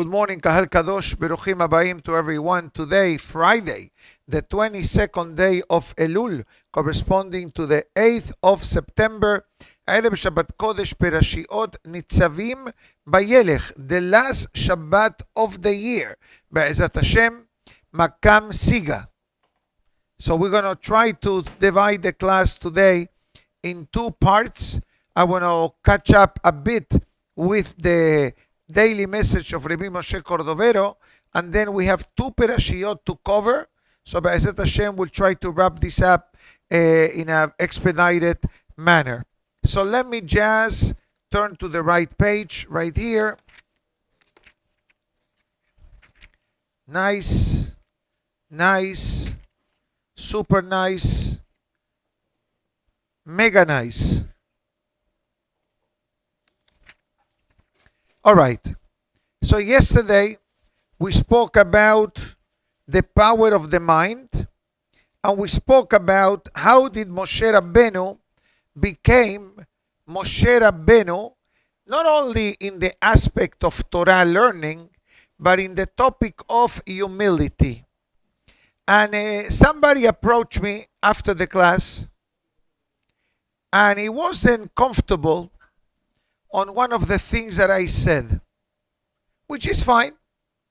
Good morning, Kahal Kadosh, Beruchim Abayim to everyone. Today, Friday, the 22nd day of Elul, corresponding to the 8th of September, Erev Shabbat Kodesh Perashiot Nitzavim Bayelech, the last Shabbat of the year. Be'ezat Hashem, Makam Siga. So we're going to try to divide the class today in two parts. I want to catch up a bit with the daily message of Rabbi Moshe Cordovero, and then we have two perashiot to cover. So Be'ezat Hashem will try to wrap this up in an expedited manner. So let me just turn to the right page right here. Nice, nice, super nice, mega nice. All right. So yesterday we spoke about the power of the mind, and we spoke about how did Moshe Rabbeinu became Moshe Rabbeinu, not only in the aspect of Torah learning, but in the topic of humility. And somebody approached me after the class, and he wasn't comfortable on one of the things that I said, which is fine.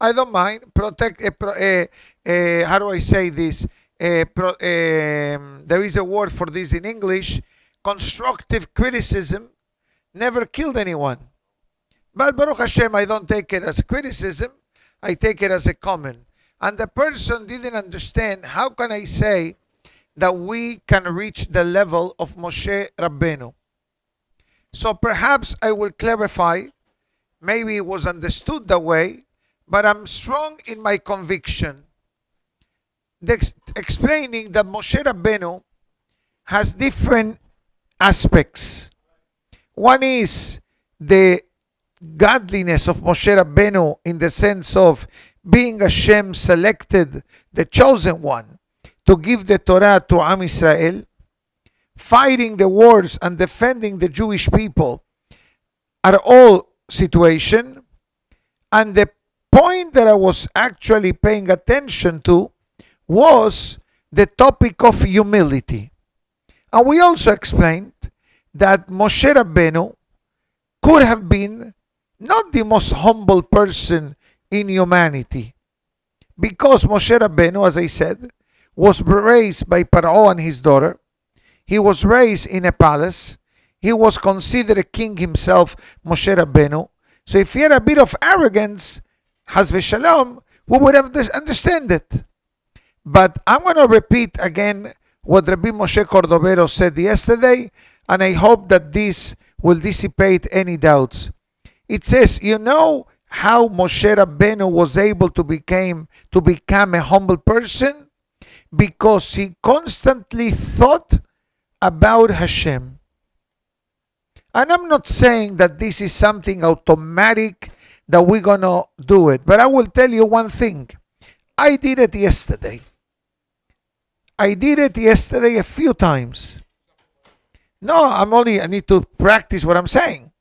I don't mind. How do I say this? There is a word for this in English. Constructive criticism never killed anyone. But Baruch Hashem, I don't take it as criticism. I take it as a comment. And the person didn't understand, how can I say that we can reach the level of Moshe Rabbeinu? So perhaps I will clarify. Maybe it was understood that way, but I'm strong in my conviction. Explaining that Moshe Rabbeinu has different aspects. One is the godliness of Moshe Rabbeinu in the sense of being Hashem selected, the chosen one, to give the Torah to Am Israel, fighting the wars and defending the Jewish people are all situation. And the point that I was actually paying attention to was the topic of humility. And we also explained that Moshe Rabbeinu could have been not the most humble person in humanity, because Moshe Rabbeinu, as I said, was raised by Paro and his daughter. He was raised in a palace. He was considered a king himself, Moshe Rabbeinu. So if he had a bit of arrogance, Haz v'shalom, we would have understand it. But I'm going to repeat again what Rabbi Moshe Cordovero said yesterday, and I hope that this will dissipate any doubts. It says, you know how Moshe Rabbeinu was able to become a humble person? Because he constantly thought about Hashem. And I'm not saying that this is something automatic that we're going to do it. But I will tell you one thing. I did it yesterday. I did it yesterday a few times. No, I need to practice what I'm saying.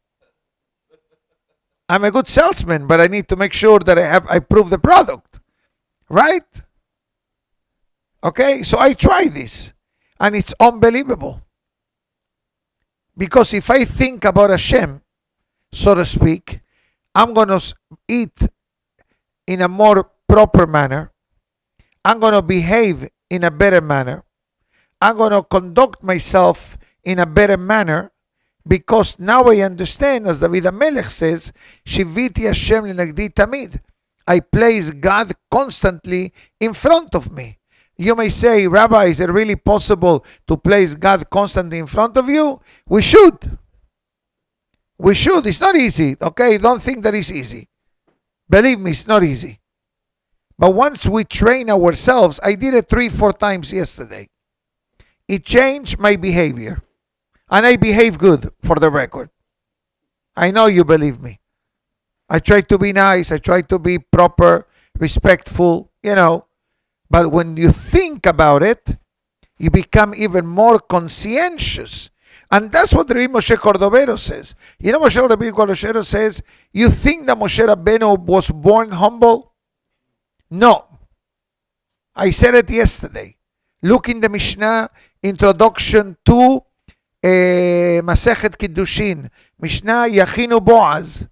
I'm a good salesman, but I need to make sure that I prove the product. Right? Okay, so I try this. And it's unbelievable. Because if I think about Hashem, so to speak, I'm going to eat in a more proper manner. I'm going to behave in a better manner. I'm going to conduct myself in a better manner, because now I understand, as David HaMelech says, Shiviti Hashem lenagdi tamid. I place God constantly in front of me. You may say, Rabbi, is it really possible to place God constantly in front of you? We should. We should. It's not easy. Okay, don't think that it's easy. Believe me, it's not easy. But once we train ourselves, I did it 3-4 times yesterday. It changed my behavior. And I behave good, for the record. I know you believe me. I try to be nice. I try to be proper, respectful, But when you think about it, you become even more conscientious And that's what the Rabbi Moshe Cordovero says. You know, Moshe Rabbi Cordovero says, you think that Moshe Rabbeinu was born humble? No. I said it yesterday. Look in the Mishnah, introduction to Masechet Kiddushin. Mishnah Yachinu Boaz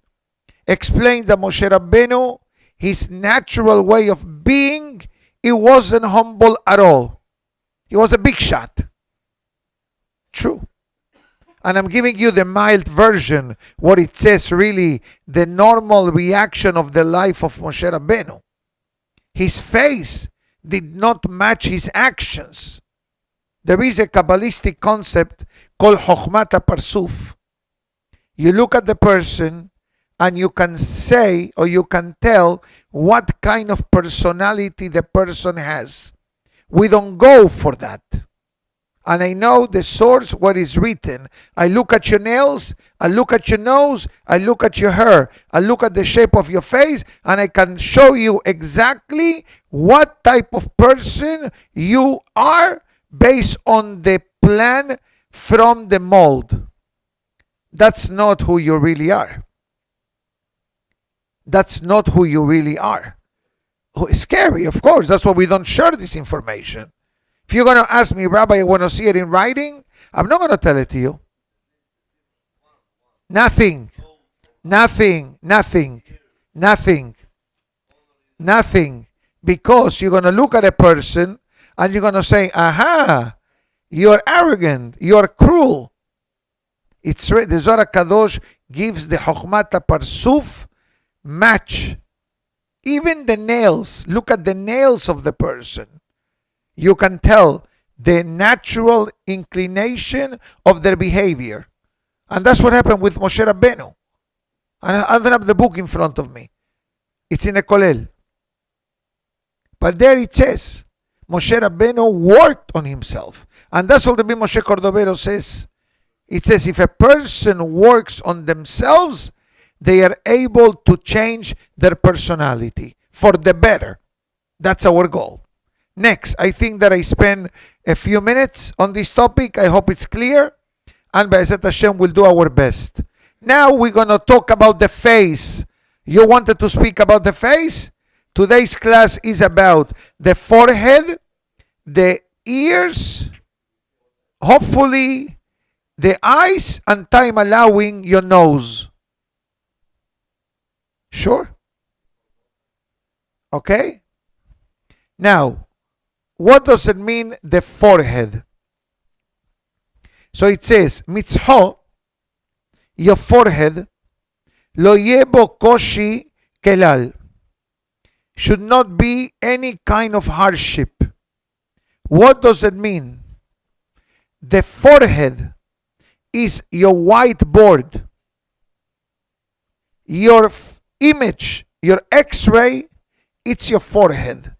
explains that Moshe Rabbeinu, his natural way of being, he wasn't humble at all. He was a big shot. True. And I'm giving you the mild version, what it says really, the normal reaction of the life of Moshe Rabbeinu. His face did not match his actions. There is a Kabbalistic concept called Chokhmat HaParsuf. You look at the person and you can say or you can tell what kind of personality the person has. We don't go for that. And I know the source what is written. I look at your nails, I look at your nose, I look at your hair, I look at the shape of your face, and I can show you exactly what type of person you are based on the plan from the mold. That's not who you really are. That's not who you really are. It's scary, of course. That's why we don't share this information. If you're going to ask me, Rabbi, I want to see it in writing, I'm not going to tell it to you. Nothing. Nothing. Nothing. Nothing. Nothing. Because you're going to look at a person and you're going to say, aha, you're arrogant, you're cruel. It's the Zohar Kadosh gives the Chokhmat HaParsuf match. Even the nails. Look at the nails of the person. You can tell the natural inclination of their behavior. And that's what happened with Moshe Rabbeinu. And I don't have the book in front of me. It's in a Kolel. But there it says, Moshe Rabbeinu worked on himself. And that's what the Rabbi Moshe Cordovero says. It says if a person works on themselves, they are able to change their personality for the better. That's our goal. Next, I think that I spent a few minutes on this topic. I hope it's clear. And Be'ezrat Hashem will do our best. Now we're going to talk about the face. You wanted to speak about the face? Today's class is about the forehead, the ears, hopefully the eyes, and time allowing, your nose. Sure? Okay? Now, what does it mean, the forehead? So it says, mitzho, your forehead, lo yebo koshi kelal, should not be any kind of hardship. What does it mean? The forehead is your whiteboard. Your image, your x-ray, it's your forehead.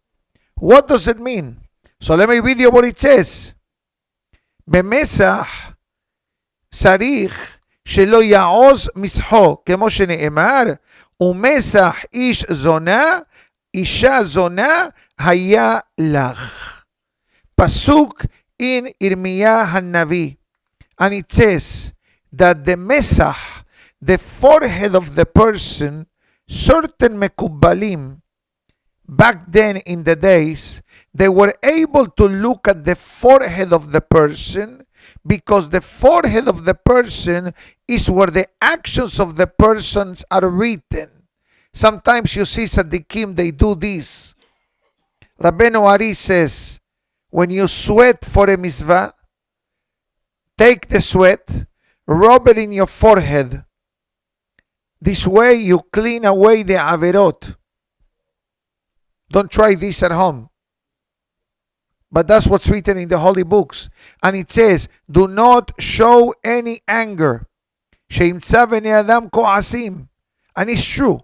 What does it mean? So let me read you what it says. במסח צריך שלא יעוז מסחו, כמו שנאמר, ומסח איש זונה, אישה זונה היה לך. Pasuk in Yirmiyah HaNavi. And it says that the mesach, the forehead of the person, certain mekubalim, back then in the days, they were able to look at the forehead of the person because the forehead of the person is where the actions of the persons are written. Sometimes you see Sadiqim, they do this. Rabbeinu Ari says, when you sweat for a mitzvah, take the sweat, rub it in your forehead. This way you clean away the averot. Don't try this at home. But that's what's written in the holy books. And it says, do not show any anger. שימצא בני אדם כועסים. And it's true.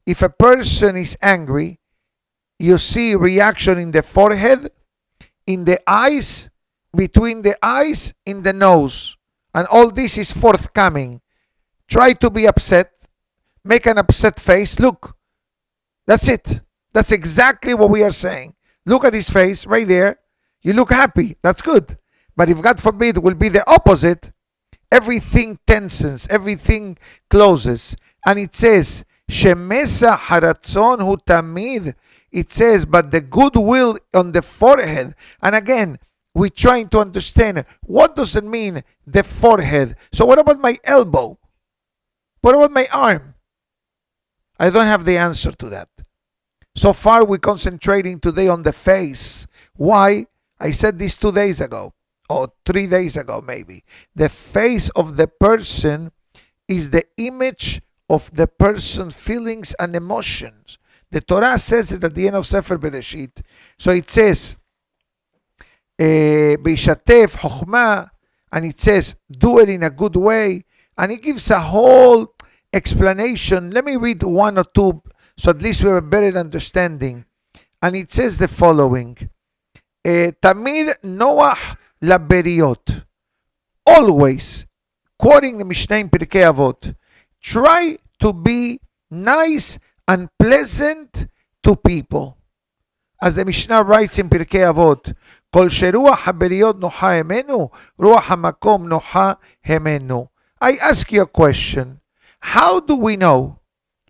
If a person is angry, you see reaction in the forehead, in the eyes, between the eyes, in the nose. And all this is forthcoming. Try to be upset. Make an upset face. Look. That's it. That's exactly what we are saying. Look at his face right there. You look happy. That's good. But if God forbid it will be the opposite, everything tenses, everything closes. And it says, Shemesa haratzon hu tamid. It says, but the goodwill on the forehead. And again, we're trying to understand, what does it mean, the forehead? So what about my elbow? What about my arm? I don't have the answer to that. So far, we're concentrating today on the face. Why? I said this 2 days ago, or 3 days ago maybe. The face of the person is the image of the person's feelings and emotions. The Torah says it at the end of Sefer Bereshit. So it says, Beishatef Chochmah, and it says, do it in a good way. And it gives a whole explanation. Let me read one or two, so at least we have a better understanding. And it says the following, Tamid Noach Laberiot. Always, quoting the Mishnah in Pirkei Avot, try to be nice and pleasant to people. As the Mishnah writes in Pirkei Avot, Kol sheruach haberiyot nocha hemenu, ruach hamakom nocha hemenu. I ask you a question. How do we know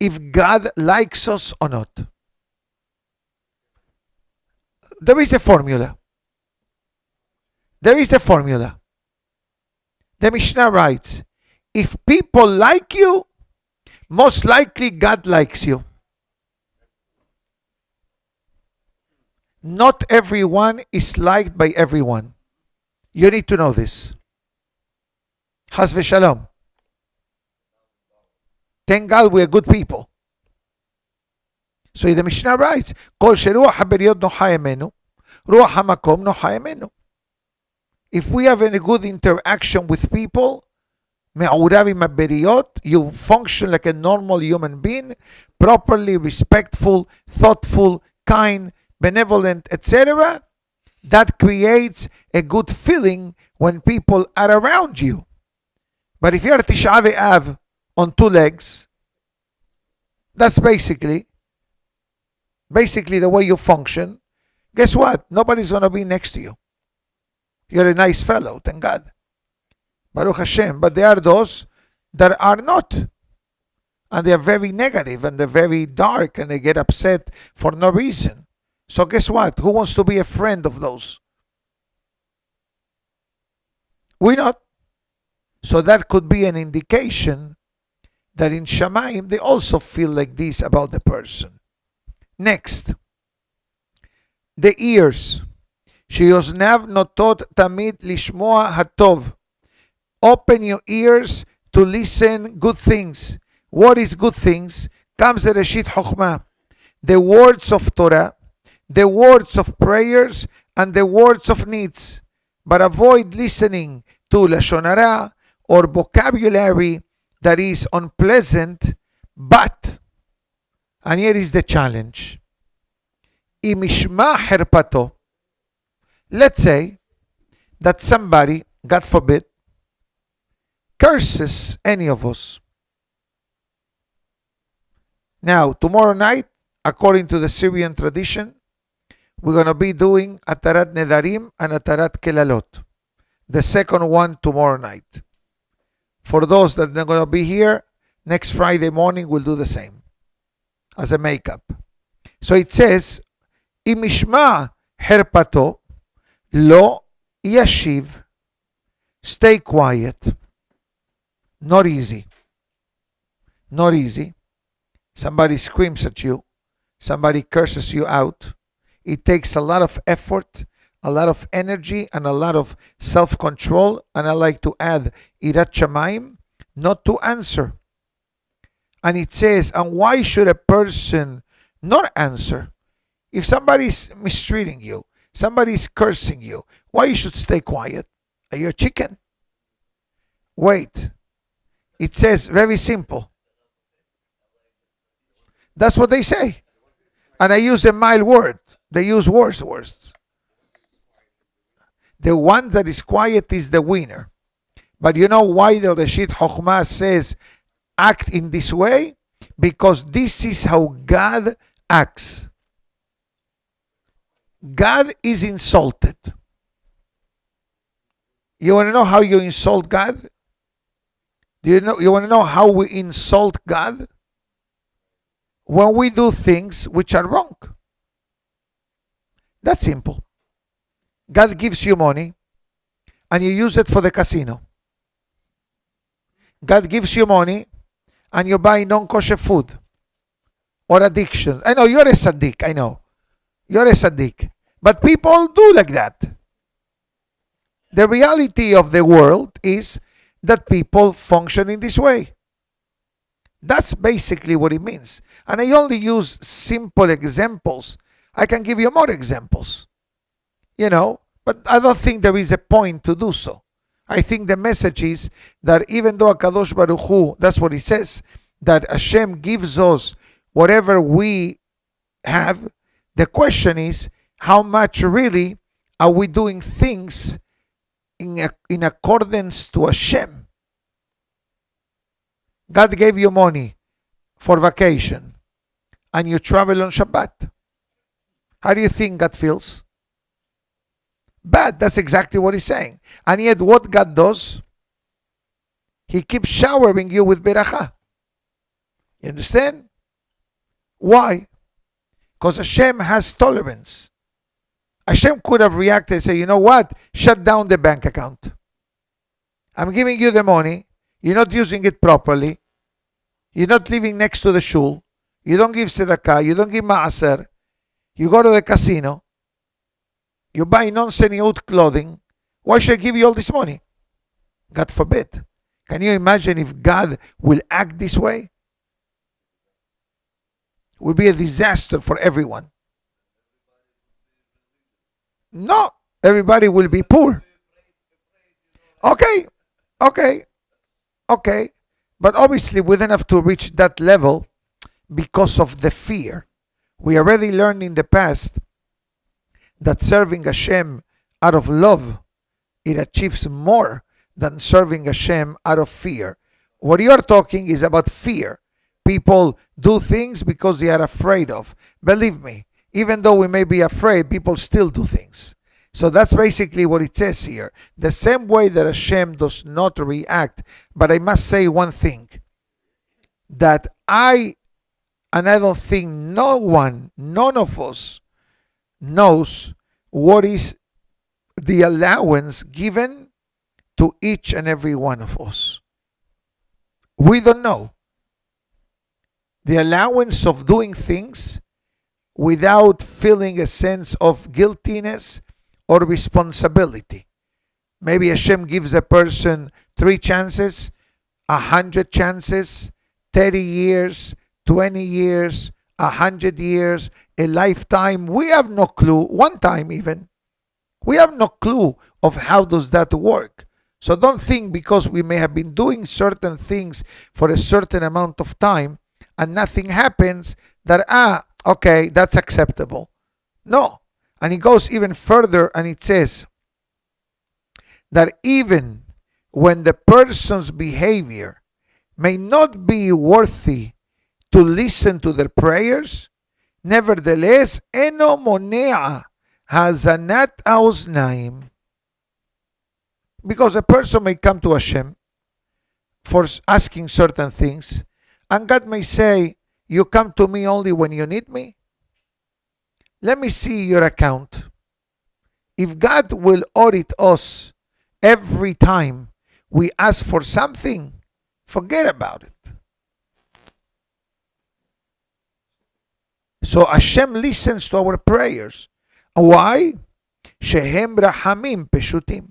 if God likes us or not? There is a formula. There is a formula. The Mishnah writes, if people like you, most likely God likes you. Not everyone is liked by everyone. You need to know this. Chas v'shalom. Thank God we are good people. So the Mishnah writes, Kol sheruach haberiyot nocha hemenu, ruach hamakom nocha hemenu. If we have a good interaction with people, me'urav im haberiyot, you function like a normal human being, properly respectful, thoughtful, kind, benevolent, etc., that creates a good feeling when people are around you. But if you're Tisha B'Av on 2 legs, that's basically the way you function. Guess what? Nobody's going to be next to you. You're a nice fellow, thank God. Baruch Hashem. But there are those that are not. And they're very negative and they're very dark and they get upset for no reason. So guess what? Who wants to be a friend of those? We not. So that could be an indication that in Shamayim they also feel like this about the person. Next, the ears. Sheyoznav notot tamid lishmoa hatov. Open your ears to listen good things. What is good things? Comes the Reshit Chochmah. The words of Torah, the words of prayers, and the words of needs. But avoid listening to Lashon Hara or vocabulary that is unpleasant, but, and here is the challenge, imishma herpato. Let's say that somebody, God forbid, curses any of us. Now, tomorrow night, according to the Syrian tradition, we're going to be doing Atarat Nedarim and Atarat Kelalot. The second one tomorrow night. For those that are going to be here, next Friday morning we'll do the same as a makeup. So it says, Imishma herpato lo yashiv. Stay quiet. Not easy. Not easy. Somebody screams at you. Somebody curses you out. It takes a lot of effort, a lot of energy, and a lot of self-control. And I like to add, Irat Shamayim, not to answer. And it says, and why should a person not answer? If somebody's mistreating you, somebody's cursing you, why you should stay quiet? Are you a chicken? Wait. It says, very simple. That's what they say. And I use a mild word. They use worse words. The one that is quiet is the winner. But you know why the Reshit Chochmah says act in this way? Because this is how God acts. God is insulted. You want to know how you insult God? You want to know how we insult God? When we do things which are wrong. That's simple. God gives you money and you use it for the casino. God gives you money and you buy non-kosher food or addiction. I know you're a tzaddik. I know. You're a tzaddik. But people do like that. The reality of the world is that people function in this way. That's basically what it means. And I only use simple examples. I can give you more examples. But I don't think there is a point to do so. I think the message is that even though HaKadosh Baruch Hu, that's what he says, that Hashem gives us whatever we have, the question is, how much really are we doing things in accordance to Hashem? God gave you money for vacation and you travel on Shabbat. How do you think God feels? Bad. That's exactly what he's saying. And yet what God does, he keeps showering you with beracha. You understand? Why? Because Hashem has tolerance. Hashem could have reacted and said, you know what? Shut down the bank account. I'm giving you the money. You're not using it properly. You're not living next to the shul. You don't give tzedakah. You don't give ma'aser. You go to the casino. You buy non-seniut clothing. Why should I give you all this money? God forbid. Can you imagine if God will act this way? It will be a disaster for everyone. No, everybody will be poor. Okay. But obviously we don't have to reach that level because of the fear. We already learned in the past that serving Hashem out of love, it achieves more than serving Hashem out of fear. What you're talking is about fear. People do things because they are afraid of. Believe me, even though we may be afraid, people still do things. So that's basically what it says here. The same way that Hashem does not react. But I must say one thing. That I don't think none of us knows what is the allowance given to each and every one of us. We don't know. The allowance of doing things without feeling a sense of guiltiness or responsibility. Maybe Hashem gives a person 3 chances, 100 chances, 30 years, 20 years, 100 years, a lifetime. We have no clue, one time even. We have no clue of how does that work. So don't think because we may have been doing certain things for a certain amount of time and nothing happens that, okay, that's acceptable. No. And it goes even further and it says that even when the person's behavior may not be worthy to listen to their prayers, nevertheless, eno monea hazanat haoznaim. Because a person may come to Hashem for asking certain things, and God may say, you come to me only when you need me? Let me see your account. If God will audit us every time we ask for something, forget about it. So Hashem listens to our prayers. Why? Shehem rahamim peshutim.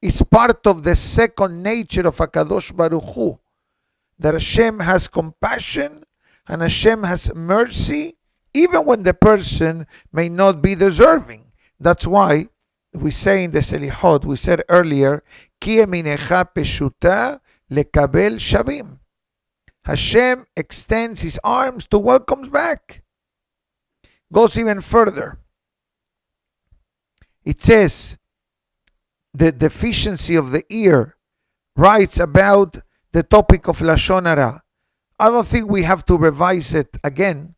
It's part of the second nature of HaKadosh Baruch Hu, that Hashem has compassion and Hashem has mercy, even when the person may not be deserving. That's why we say in the Selihot, we said earlier, Ki eminecha peshuta lekabel shavim. Hashem extends his arms to welcome back. Goes even further. It says, the deficiency of the ear writes about the topic of Lashon Hara. I don't think we have to revise it again,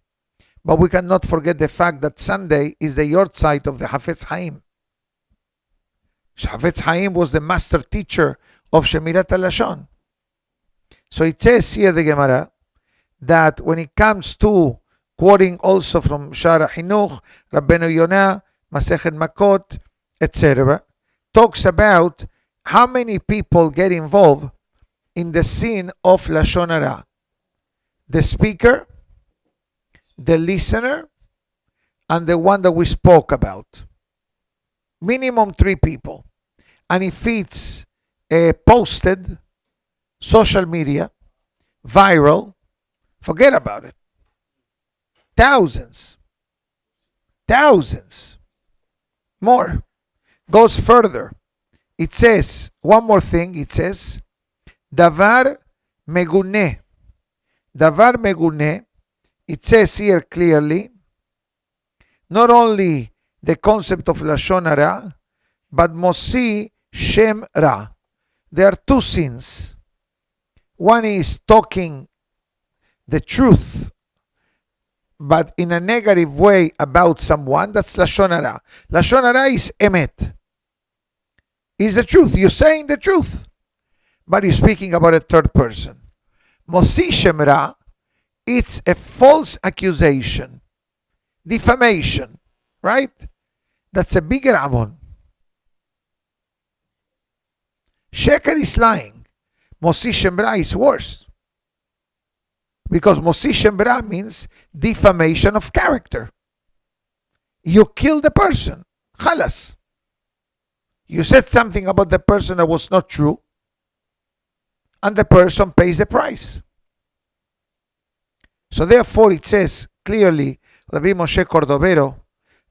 but we cannot forget the fact that Sunday is the yortzeit of the Hafetz Haim. Hafetz Haim was the master teacher of Shemirat HaLashon. So it says here the Gemara that when it comes to quoting also from Shara Hinuch, Rabino Yonah, Masechet Makot, etc., talks about how many people get involved in the sin of Lashon Hara. The speaker, the listener, and the one that we spoke about. Minimum 3 people. And if it's posted, social media, viral, forget about it. Thousands. More. Goes further. It says, one more thing, it says, Davar Meguneh. Davar Meguneh, it says here clearly, not only the concept of Lashon Hara, but Mosi Shem Ra. There are 2 sins. One is talking the truth, but in a negative way about someone. That's Lashon Hara. Lashon Hara is Emet. Is the truth. You're saying the truth, but you're speaking about a third person. Mosi Shem Ra, it's a false accusation. Defamation. Right? That's a bigger avon. Sheker is lying. Mosi Shem Ra is worse. Because Mosi Shem Ra means defamation of character. You kill the person. Khalas. You said something about the person that was not true, and the person pays the price. So therefore it says clearly, Rabbi Moshe Cordovero,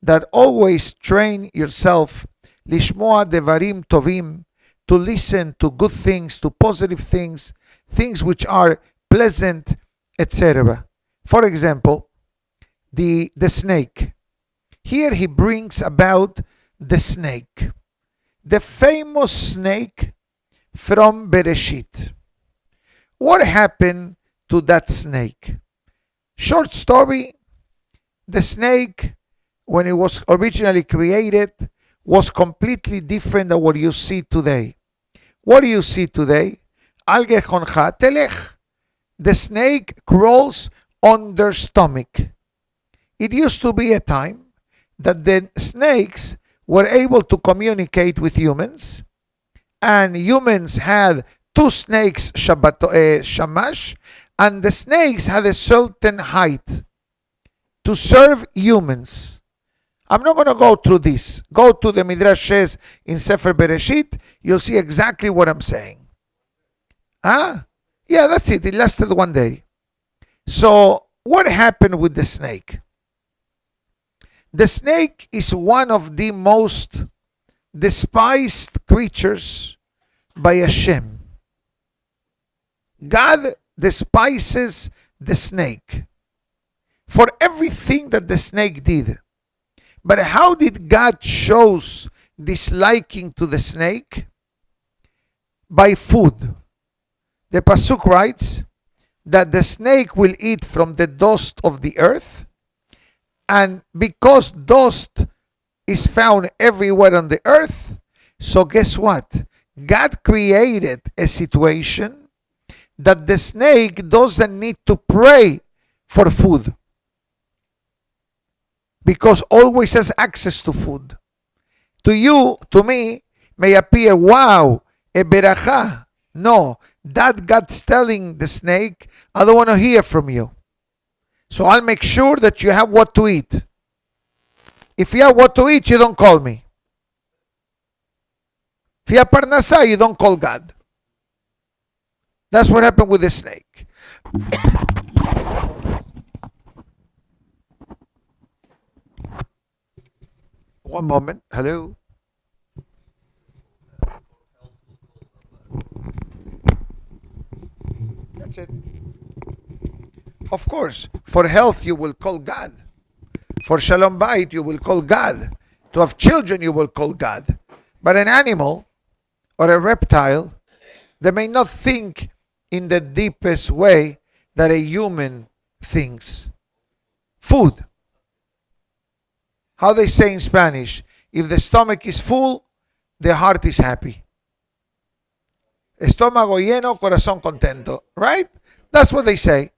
that always train yourself, lishmoa devarim tovim, to listen to good things, to positive things, things which are pleasant, etc. For example, the snake. Here he brings about the snake, the famous snake from Bereshit. What happened to that snake? Short story, the snake, when it was originally created, was completely different than what you see today. What do you see today? Al gechoncha telech. The snake crawls on their stomach. It used to be a time that the snakes were able to communicate with humans, and humans had 2 snakes shamash, and the snakes had a certain height to serve humans. I'm not going to go through this. Go to the Midrashes in Sefer Bereshit. You'll see exactly what I'm saying. Yeah, that's it. It lasted 1 day. So what happened with the snake? The snake is one of the most despised creatures by Hashem. God despises the snake for everything that the snake did. But how did God shows disliking to the snake? By food. The Pasuk writes that the snake will eat from the dust of the earth, and because dust is found everywhere on the earth, so guess what? God created a situation that the snake doesn't need to pray for food, because always has access to food. To you, to me, may appear, wow, a beracha. No, that God's telling the snake, I don't want to hear from you. So I'll make sure that you have what to eat. If you have what to eat, you don't call me. If you have parnasa, you don't call God. That's what happened with the snake. One moment. Hello. That's it. Of course, for health you will call God. For Shalom Bayit you will call God. To have children you will call God. But an animal or a reptile, they may not think in the deepest way that a human thinks. Food. How they say in Spanish, if the stomach is full, the heart is happy. Estómago lleno, corazón contento. Right? That's what they say.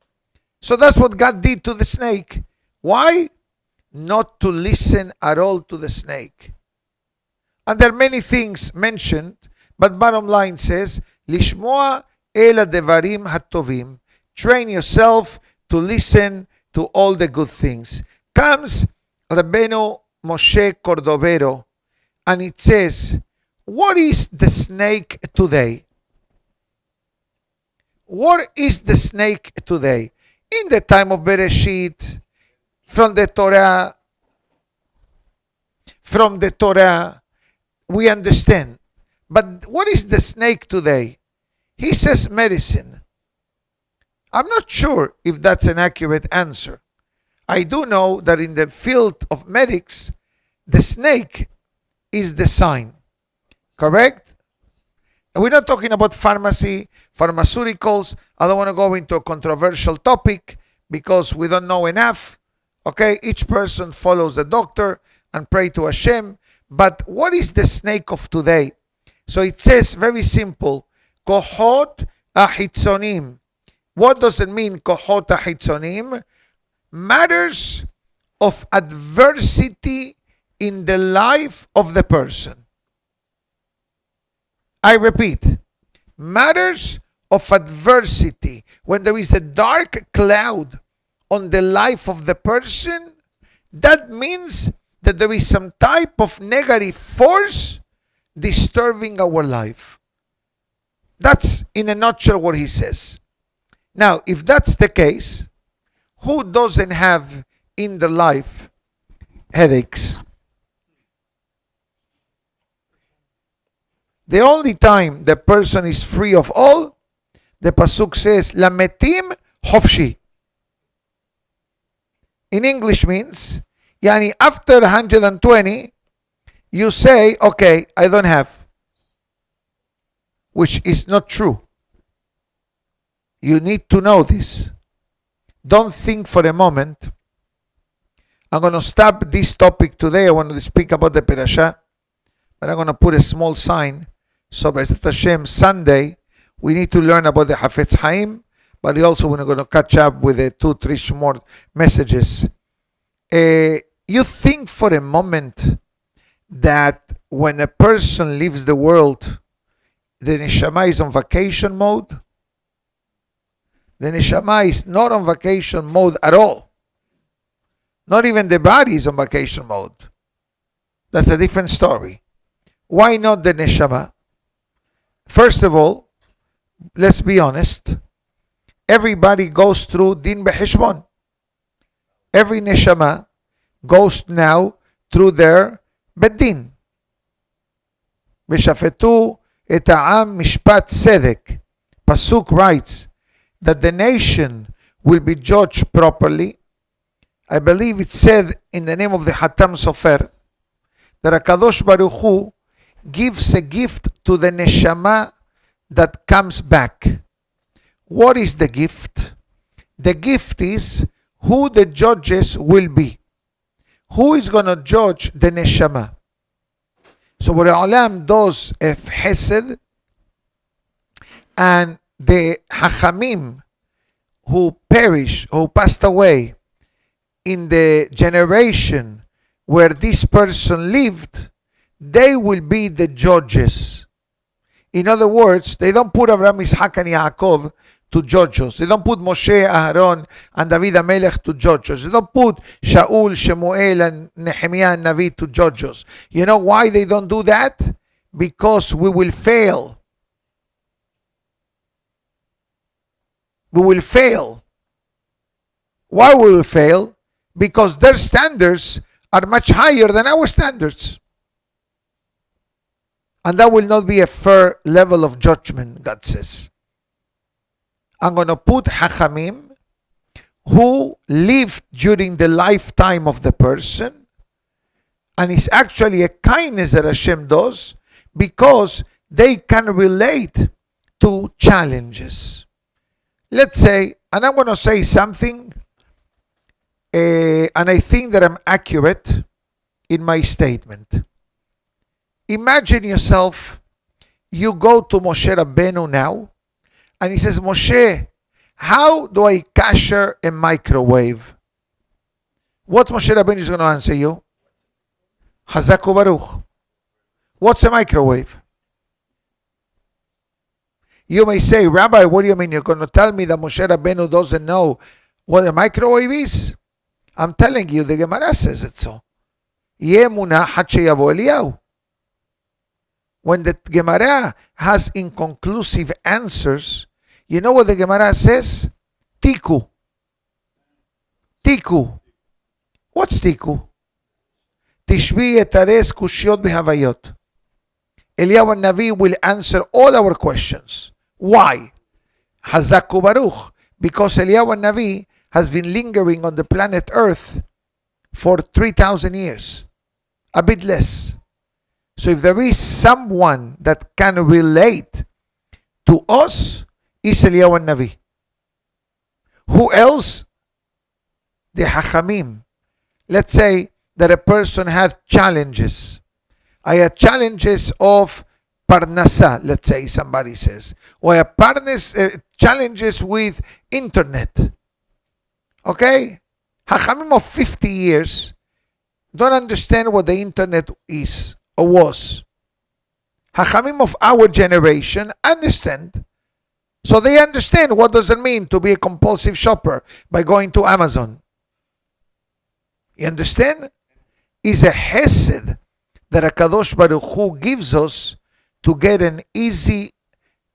So that's what God did to the snake. Why? Not to listen at all to the snake. And there are many things mentioned, but bottom line says, Lishmoa el devarim hatovim. Train yourself to listen to all the good things. Comes Rabino Moshe Cordovero, and it says, what is the snake today? What is the snake today? In the time of Bereshit, from the Torah, we understand. But what is the snake today? He says medicine. I'm not sure if that's an accurate answer. I do know that in the field of medics, the snake is the sign. Correct? And we're not talking about pharmacy, pharmaceuticals. I don't want to go into a controversial topic because we don't know enough. Okay, each person follows the doctor and pray to Hashem. But what is the snake of today? So it says very simple, kohot ahitzonim. What does it mean, kohot ahitzonim? Matters of adversity in the life of the person. I repeat, matters of adversity. When there is a dark cloud on the life of the person, that means that there is some type of negative force disturbing our life. That's in a nutshell what he says. Now, if that's the case, who doesn't have in their life headaches? The only time the person is free of all, the pasuk says, Lametim Hofshi. In English means, yani after 120, you say, okay, I don't have. Which is not true. You need to know this. Don't think for a moment. I'm going to stop this topic today. I want to speak about the Perashah. But I'm going to put a small sign. So, B'ezrat Hashem, Sunday, we need to learn about the Hafetz Haim. But we also we're going to catch up with the 2-3 more messages. You think for a moment that when a person leaves the world, the neshama is on vacation mode? The neshama is not on vacation mode at all. Not even the body is on vacation mode. That's a different story. Why not the neshama? First of all, let's be honest. Everybody goes through din b'hishbon. Every neshama goes now through their bedin. V'shafetu et ha'am mishpat tzedek. Pasuk writes that the nation will be judged properly. I believe it said in the name of the Hatam Sofer that HaKadosh Baruch Hu gives a gift to the neshama that comes back. What is the gift? The gift is who the judges will be. Who is going to judge the neshama? So what Olam does a chesed, and the hachamim who perish, who passed away in the generation where this person lived, they will be the judges. In other words, they don't put Abraham, Isaac, and Yaakov to judge us. They don't put Moshe, Aaron, and David HaMelech to judge us. They don't put Shaul, Shmuel, and Nehemiah and Navi to judge us. You know why they don't do that? Because we will fail. We will fail. Why we will fail? Because their standards are much higher than our standards. And that will not be a fair level of judgment, God says. I'm going to put Hachamim who lived during the lifetime of the person, and it's actually a kindness that Hashem does because they can relate to challenges. Let's say, and I'm going to say something, and I think that I'm accurate in my statement. Imagine yourself, you go to Moshe Rabbeinu now, and he says, Moshe, how do I kasher a microwave? What Moshe Rabbeinu is going to answer you? Chazak u'baruch. What's a microwave? You may say, Rabbi, what do you mean? You're going to tell me that Moshe Rabbeinu doesn't know what a microwave is? I'm telling you, the Gemara says it so. Yemuna had sheyavo Eliyahu. When the Gemara has inconclusive answers, you know what the Gemara says? Tiku. Tiku. What's tiku? Tishbi etares kushiot behavayot. Eliyahu Navi will answer all our questions. Why? Hazak u'baruch. Because Eliyahu Navi has been lingering on the planet Earth for 3,000 years. A bit less. So if there is someone that can relate to us, is Eliyahu Navi. Who else? The Hachamim. Let's say that a person has challenges. I have challenges of parnasa, let's say somebody says. Or I have challenges with internet. Okay? Hachamim of 50 years don't understand what the internet is or was. Hachamim of our generation understand. So they understand what does it mean to be a compulsive shopper by going to Amazon. You understand? Is a hesed that HaKadosh Baruch Hu gives us to get an easy,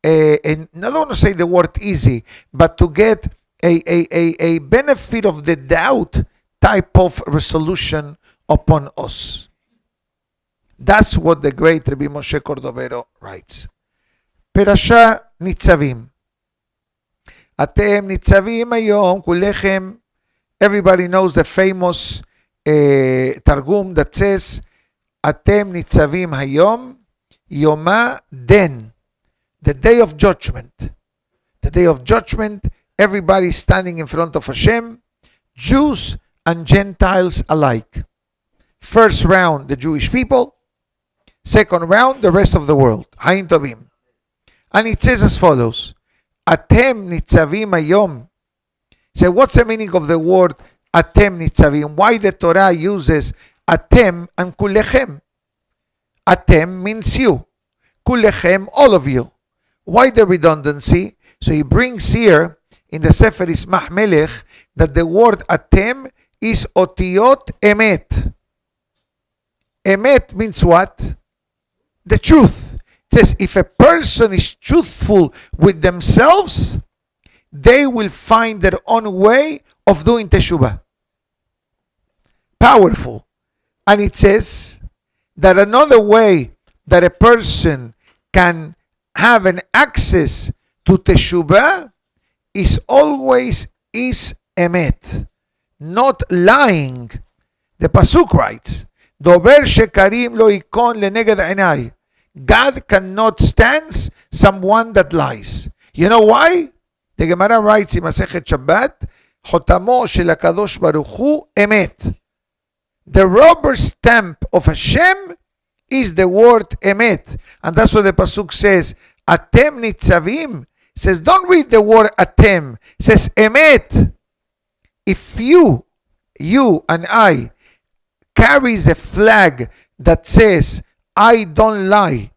and I don't want to say the word easy, but to get a benefit of the doubt type of resolution upon us. That's what the great Rabbi Moshe Cordovero writes. Perasha Nitzavim. Atem Nitzavim Hayom Kulechem. Everybody knows the famous Targum that says, Atem Nitzavim Hayom Yoma Den. The day of judgment. The day of judgment, everybody standing in front of Hashem, Jews and Gentiles alike. First round, the Jewish people. Second round, the rest of the world. Haim Tovim. And it says as follows, Atem Nitzavim Hayom. So what's the meaning of the word Atem Nitzavim? Why the Torah uses Atem and Kulechem? Atem means you. Kulechem, all of you. Why the redundancy? So he brings here in the Sefer Ismach Melech that the word Atem is Otiyot Emet. Emet means what? The truth. It says if a person is truthful with themselves, they will find their own way of doing teshuvah. Powerful. And it says that another way that a person can have an access to teshuvah is always is emet, not lying. The pasuk writes, Dober shekarim lo ikon leneged einai. God cannot stand someone that lies. You know why? The Gemara writes in Masechet Shabbat, Chotamo shel HaKadosh Baruch Hu emet. The rubber stamp of Hashem is the word emet. And that's what the pasuk says, Atem nitzavim. Says, don't read the word atem. Says emet. If you and I carries a flag that says, I don't lie,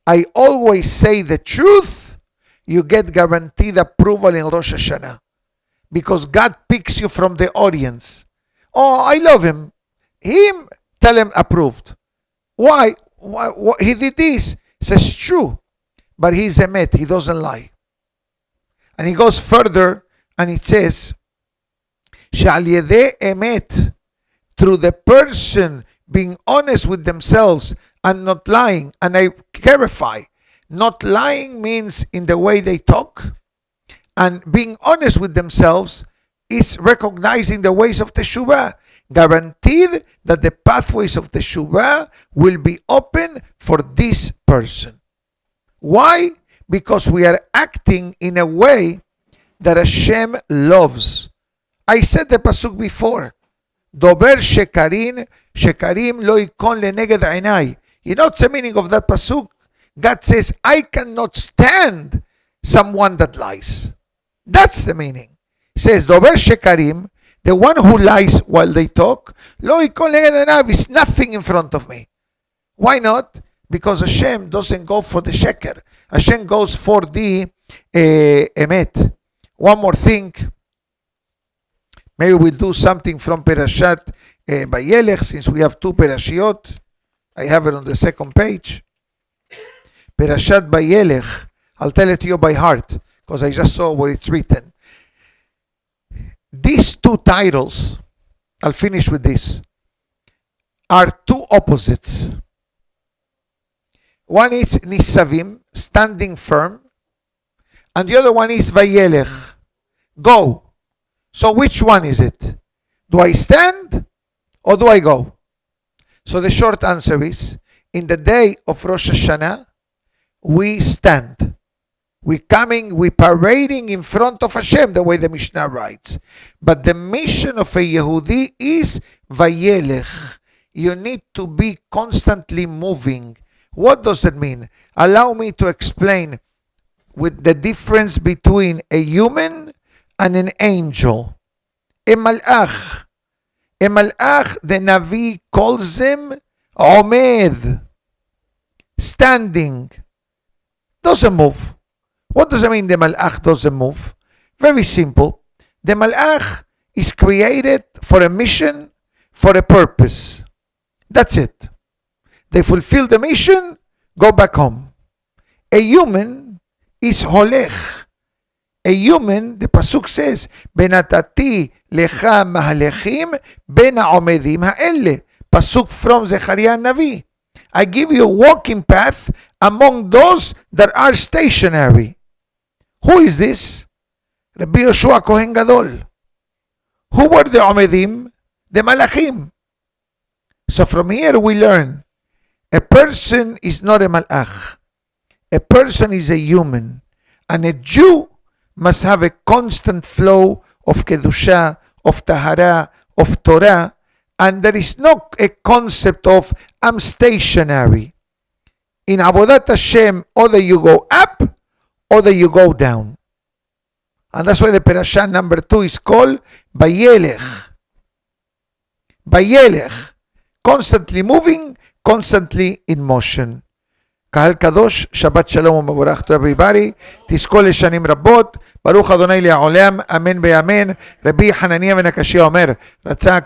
I always say the truth, you get guaranteed approval in Rosh Hashanah. Because God picks you from the audience. Oh, I love him. Tell him approved. Why? He did this. Says true. But he's emet. He doesn't lie. And he goes further and it says, Shal yedei emet, through the person being honest with themselves and not lying. And I clarify, not lying means in the way they talk, and being honest with themselves is recognizing the ways of teshuvah. Guaranteed that the pathways of teshuvah will be open for this person. Why? Because we are acting in a way that Hashem loves. I said the pasuk before. Dober shekarim lo ikon leneged einai. You know what's the meaning of that pasuk? God says, I cannot stand someone that lies. That's the meaning. He says, Dober Shekarim, the one who lies while they talk, Lo yikol neged einav, is nothing in front of me. Why not? Because Hashem doesn't go for the sheker. Hashem goes for the emet. One more thing. Maybe we'll do something from Perashat Vayelech, since we have two Perashiot. I have it on the second page. Perashat Vayelech. I'll tell it to you by heart, because I just saw where it's written. These two titles, I'll finish with this, are two opposites. One is Nisavim, standing firm, and the other one is Vayelech, go. So which one is it? Do I stand or do I go? So the short answer is, in the day of Rosh Hashanah, we stand. We parading in front of Hashem, the way the Mishnah writes. But the mission of a Yehudi is Vayelech. You need to be constantly moving. What does that mean? Allow me to explain with the difference between a human and an angel. A malach. A malach, the Navi calls him Omed. Standing. Doesn't move. What does it mean the malach doesn't move? Very simple. The malach is created for a mission, for a purpose. That's it. They fulfill the mission, go back home. A human is holech. A human, the pasuk says, Benatati lecha mahalechim ben ha'omedim ha'ele. Pasuk from Zechariah Navi. I give you a walking path among those that are stationary. Who is this? Rabbi Yoshua Kohen Gadol. Who were the Omedim? The Malachim. So from here we learn, a person is not a Malach. A person is a human. And a Jew must have a constant flow of Kedusha, of Tahara, of Torah. And there is no a concept of I'm stationary. In Avodat Hashem, either you go up or that you go down. And that's why the parasha number 2 is called Vayelech. Vayelech. Constantly moving, constantly in motion. קהל קדוש, שבת שלום ומבורך to everybody, תזכו לשנים רבות, ברוך אדוני לעולם, אמן ביאמן. רבי חנניה בן הקשיא אומר, רצה